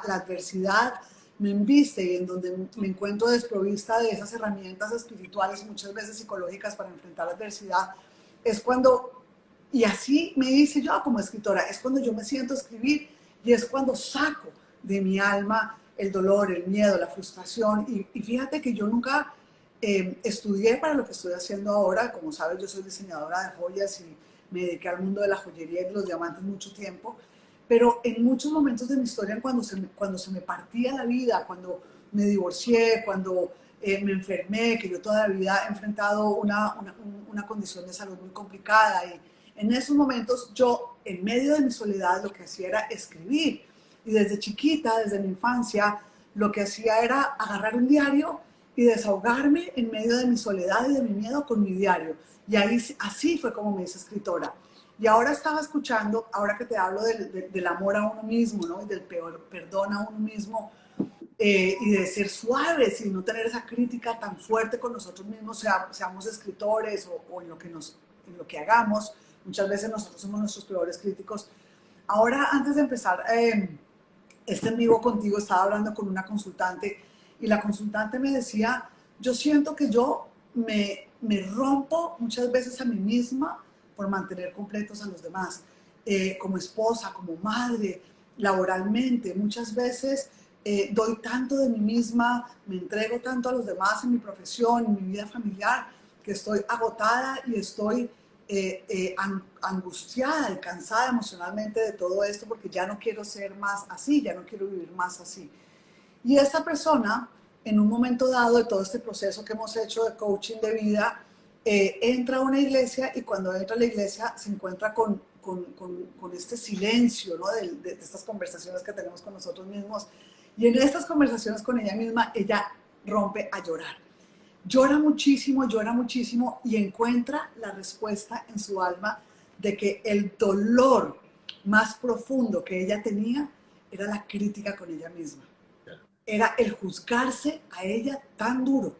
adversidad me embiste y en donde me encuentro desprovista de esas herramientas espirituales, muchas veces psicológicas para enfrentar la adversidad, es cuando, y así me hice yo como escritora, es cuando yo me siento a escribir y es cuando saco de mi alma el dolor, el miedo, la frustración. Y fíjate que yo nunca estudié para lo que estoy haciendo ahora. Como sabes, yo soy diseñadora de joyas y me dediqué al mundo de la joyería y de los diamantes mucho tiempo. Pero en muchos momentos de mi historia, cuando se me partía la vida, cuando me divorcié, cuando me enfermé, que yo toda la vida he enfrentado una condición de salud muy complicada. Y en esos momentos yo, en medio de mi soledad, lo que hacía era escribir. Y desde chiquita, desde mi infancia, lo que hacía era agarrar un diario y desahogarme en medio de mi soledad y de mi miedo con mi diario. Y ahí, así fue como me hice escritora. Y ahora estaba escuchando, ahora que te hablo del amor a uno mismo, ¿no? Y del perdón a uno mismo, y de ser suaves y no tener esa crítica tan fuerte con nosotros mismos, seamos escritores o en lo que hagamos. Muchas veces nosotros somos nuestros peores críticos. Ahora, antes de empezar este en vivo contigo, estaba hablando con una consultante y la consultante me decía, yo siento que yo me rompo muchas veces a mí misma por mantener completos a los demás, como esposa, como madre, laboralmente. Muchas veces doy tanto de mí misma, me entrego tanto a los demás en mi profesión, en mi vida familiar, que estoy agotada y estoy angustiada y cansada emocionalmente de todo esto porque ya no quiero ser más así, ya no quiero vivir más así. Y esta persona, en un momento dado de todo este proceso que hemos hecho de coaching de vida, entra a una iglesia y cuando entra a la iglesia se encuentra con este silencio, ¿no? De estas conversaciones que tenemos con nosotros mismos. Y en estas conversaciones con ella misma, ella rompe a llorar. Llora muchísimo y encuentra la respuesta en su alma de que el dolor más profundo que ella tenía era la crítica con ella misma. Era el juzgarse a ella tan duro,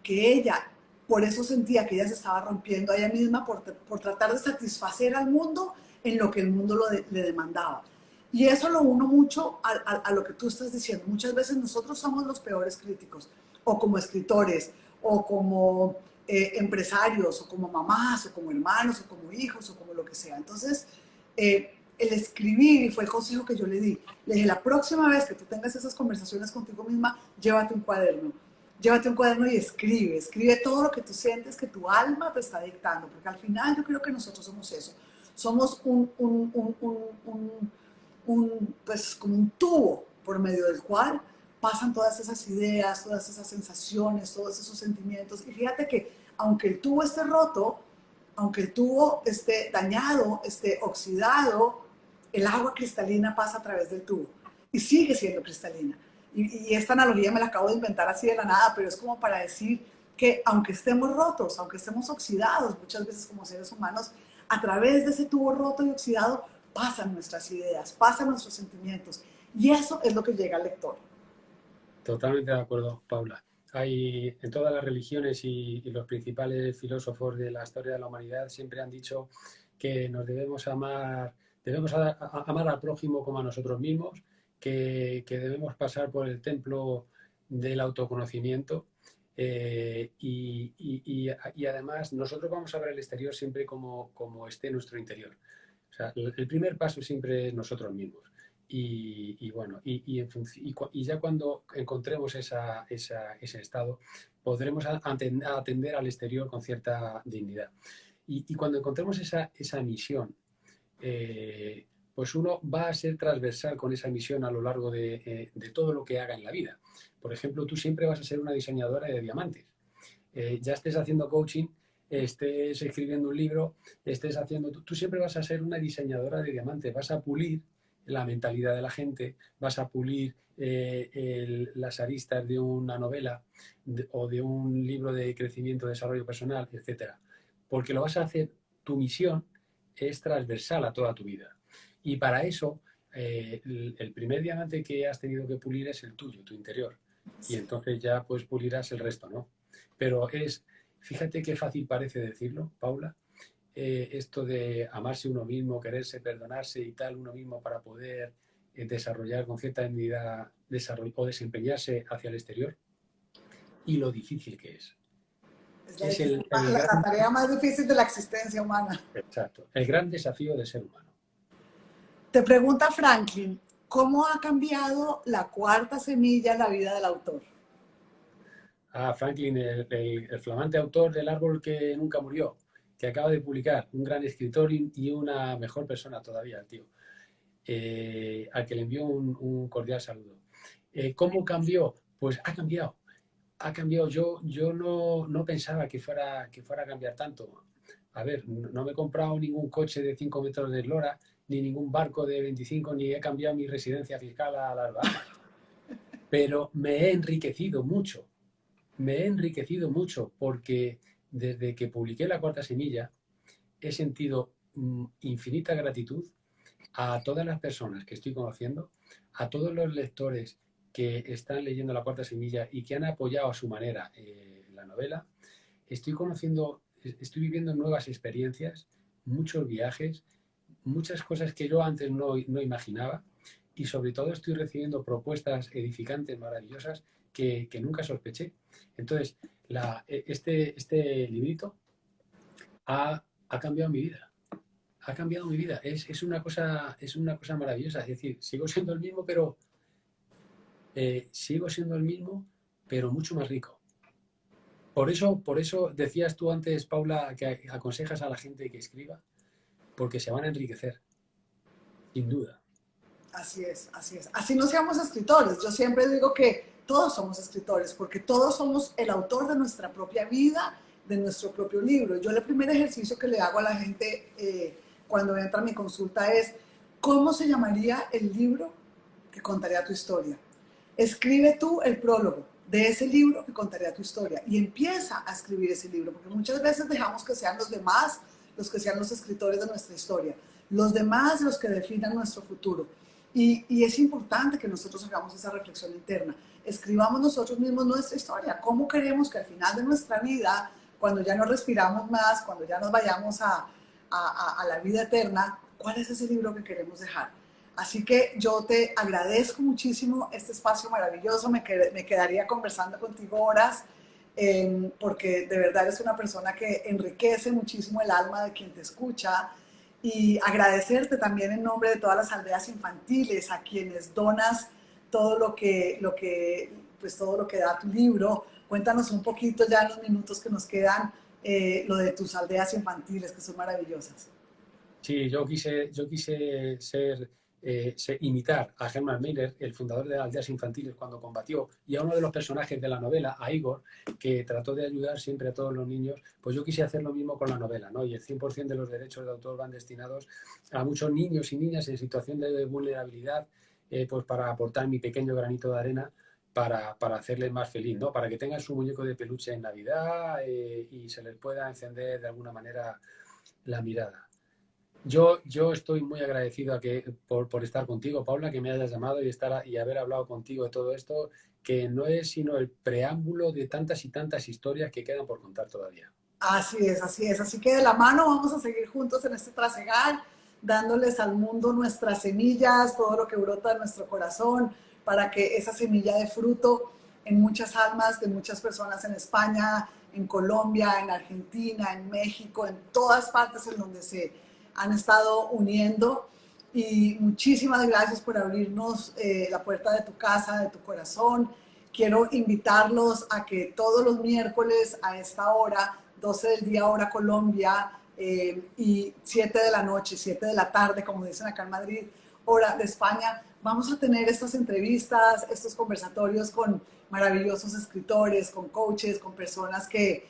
que ella, por eso sentía que ella se estaba rompiendo a ella misma por tratar de satisfacer al mundo en lo que el mundo le demandaba. Y eso lo uno mucho a lo que tú estás diciendo. Muchas veces nosotros somos los peores críticos, o como escritores, o como empresarios, o como mamás, o como hermanos, o como hijos, o como lo que sea. Entonces, el escribir, y fue el consejo que yo le di, le dije, la próxima vez que tú tengas esas conversaciones contigo misma, llévate un cuaderno. Llévate un cuaderno y escribe todo lo que tú sientes que tu alma te está dictando, porque al final yo creo que nosotros somos eso, somos pues como un tubo por medio del cual pasan todas esas ideas, todas esas sensaciones, todos esos sentimientos. Y fíjate que aunque el tubo esté roto, aunque el tubo esté dañado, esté oxidado, el agua cristalina pasa a través del tubo y sigue siendo cristalina. Y esta analogía me la acabo de inventar así de la nada, pero es como para decir que aunque estemos rotos, aunque estemos oxidados muchas veces como seres humanos, a través de ese tubo roto y oxidado pasan nuestras ideas, pasan nuestros sentimientos. Y eso es lo que llega al lector. Totalmente de acuerdo, Paula. Hay en todas las religiones y los principales filósofos de la historia de la humanidad siempre han dicho que nos debemos amar al prójimo como a nosotros mismos, que debemos pasar por el templo del autoconocimiento y además nosotros vamos a ver el exterior siempre como esté nuestro interior. O sea, el primer paso siempre es nosotros mismos. Bueno, y ya cuando encontremos ese estado, podremos atender al exterior con cierta dignidad. Y cuando encontremos esa misión, pues uno va a ser transversal con esa misión a lo largo de todo lo que haga en la vida. Por ejemplo, tú siempre vas a ser una diseñadora de diamantes. Ya estés haciendo coaching, estés escribiendo un libro, tú siempre vas a ser una diseñadora de diamantes, vas a pulir la mentalidad de la gente, vas a pulir las aristas de una novela o de un libro de crecimiento, desarrollo personal, etcétera. Porque lo vas a hacer, tu misión es transversal a toda tu vida. Y para eso, el primer diamante que has tenido que pulir es el tuyo, tu interior. Y entonces ya pues pulirás el resto, ¿no? Pero fíjate qué fácil parece decirlo, Paula, esto de amarse uno mismo, quererse, perdonarse y tal uno mismo para poder desarrollar con cierta dignidad o desempeñarse hacia el exterior y lo difícil que es. Es la tarea más difícil de la existencia humana. Exacto, el gran desafío del ser humano. Te pregunta Franklin, ¿cómo ha cambiado la cuarta semilla en la vida del autor? Franklin, el flamante autor del Árbol que nunca murió, que acaba de publicar, un gran escritor y una mejor persona todavía, tío, al que le envió un cordial saludo. ¿Cómo cambió? Pues ha cambiado. Ha cambiado. Yo no pensaba que fuera a cambiar tanto. A ver, no me he comprado ningún coche de 5 metros de eslora, ni ningún barco de 25, ni he cambiado mi residencia fiscal a las Bahamas. Pero me he enriquecido mucho. Me he enriquecido mucho porque desde que publiqué La Cuarta Semilla he sentido infinita gratitud a todas las personas que estoy conociendo, a todos los lectores que están leyendo La Cuarta Semilla y que han apoyado a su manera la novela. Estoy viviendo nuevas experiencias, muchos viajes, muchas cosas que yo antes no imaginaba y sobre todo estoy recibiendo propuestas edificantes, maravillosas, que nunca sospeché. Entonces, este librito ha cambiado mi vida. Ha cambiado mi vida. Es una cosa maravillosa. Es decir, sigo siendo el mismo, pero mucho más rico. Por eso decías tú antes, Paula, que aconsejas a la gente que escriba, porque se van a enriquecer, sin duda. Así es, así es. Así no seamos escritores. Yo siempre digo que todos somos escritores, porque todos somos el autor de nuestra propia vida, de nuestro propio libro. Yo el primer ejercicio que le hago a la gente cuando entra a mi consulta es, ¿cómo se llamaría el libro que contaría tu historia? Escribe tú el prólogo de ese libro que contaría tu historia y empieza a escribir ese libro, porque muchas veces dejamos que sean los demás los que sean los escritores de nuestra historia, los demás los que definan nuestro futuro. Y es importante que nosotros hagamos esa reflexión interna. Escribamos nosotros mismos nuestra historia. ¿Cómo queremos que al final de nuestra vida, cuando ya no respiramos más, cuando ya nos vayamos a la vida eterna, ¿cuál es ese libro que queremos dejar? Así que yo te agradezco muchísimo este espacio maravilloso, me quedaría conversando contigo horas, porque de verdad eres una persona que enriquece muchísimo el alma de quien te escucha, y agradecerte también en nombre de todas las aldeas infantiles a quienes donas todo pues todo lo que da tu libro. Cuéntanos un poquito ya en los minutos que nos quedan, lo de tus aldeas infantiles, que son maravillosas. Sí, yo quise imitar a Herman Miller, el fundador de las aldeas infantiles, cuando combatió, y a uno de los personajes de la novela, a Igor, que trató de ayudar siempre a todos los niños. Pues yo quise hacer lo mismo con la novela, ¿no? Y el 100% de los derechos de autor van destinados a muchos niños y niñas en situación de vulnerabilidad, pues para aportar mi pequeño granito de arena para hacerles más feliz, ¿no? Para que tengan su muñeco de peluche en Navidad, y se les pueda encender de alguna manera la mirada. Yo estoy muy agradecido por estar contigo, Paula, que me hayas llamado y haber hablado contigo de todo esto, que no es sino el preámbulo de tantas y tantas historias que quedan por contar todavía. Así es, así es. Así que de la mano vamos a seguir juntos en este trasegar, dándoles al mundo nuestras semillas, todo lo que brota de nuestro corazón, para que esa semilla dé fruto en muchas almas de muchas personas en España, en Colombia, en Argentina, en México, en todas partes en donde se han estado uniendo. Y muchísimas gracias por abrirnos la puerta de tu casa, de tu corazón. Quiero invitarlos a que todos los miércoles a esta hora, 12 del día hora Colombia, y 7 de la noche, 7 de la tarde, como dicen acá en Madrid, hora de España, vamos a tener estas entrevistas, estos conversatorios con maravillosos escritores, con coaches, con personas que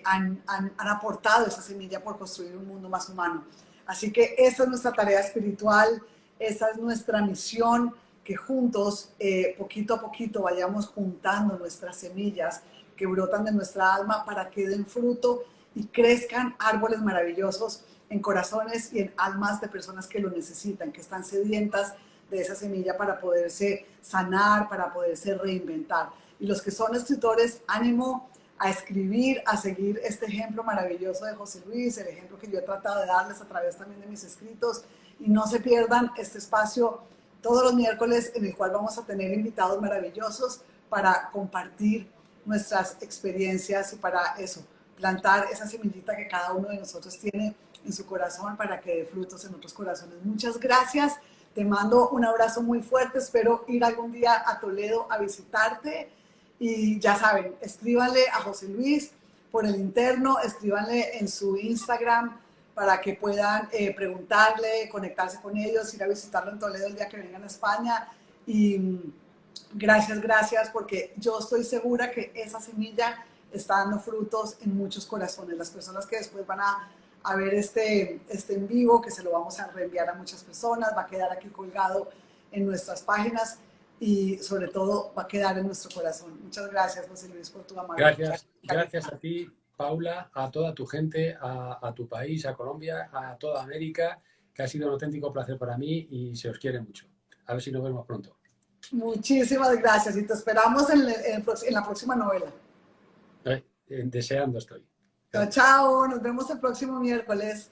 han aportado esa semilla por construir un mundo más humano. Así que esa es nuestra tarea espiritual, esa es nuestra misión, que juntos, poquito a poquito, vayamos juntando nuestras semillas que brotan de nuestra alma para que den fruto y crezcan árboles maravillosos en corazones y en almas de personas que lo necesitan, que están sedientas de esa semilla para poderse sanar, para poderse reinventar. Y los que son escritores, ánimo a escribir, a seguir este ejemplo maravilloso de José Luis, el ejemplo que yo he tratado de darles a través también de mis escritos, y no se pierdan este espacio todos los miércoles en el cual vamos a tener invitados maravillosos para compartir nuestras experiencias y para eso, plantar esa semillita que cada uno de nosotros tiene en su corazón para que dé frutos en otros corazones. Muchas gracias, te mando un abrazo muy fuerte, espero ir algún día a Toledo a visitarte, y ya saben, escríbanle a José Luis por el interno, escríbanle en su Instagram para que puedan preguntarle, conectarse con ellos, ir a visitarlo en Toledo el día que vengan a España. Y gracias, gracias, porque yo estoy segura que esa semilla está dando frutos en muchos corazones. Las personas que después van a ver este en vivo, que se lo vamos a reenviar a muchas personas, va a quedar aquí colgado en nuestras páginas y sobre todo va a quedar en nuestro corazón. Muchas gracias, José Luis, por tu amabilidad. Gracias a ti, Paula, a toda tu gente, a tu país, a Colombia, a toda América, que ha sido un auténtico placer para mí y se os quiere mucho. A ver si nos vemos pronto. Muchísimas gracias y te esperamos en la próxima novela. Deseando estoy. Chao, chao, nos vemos el próximo miércoles.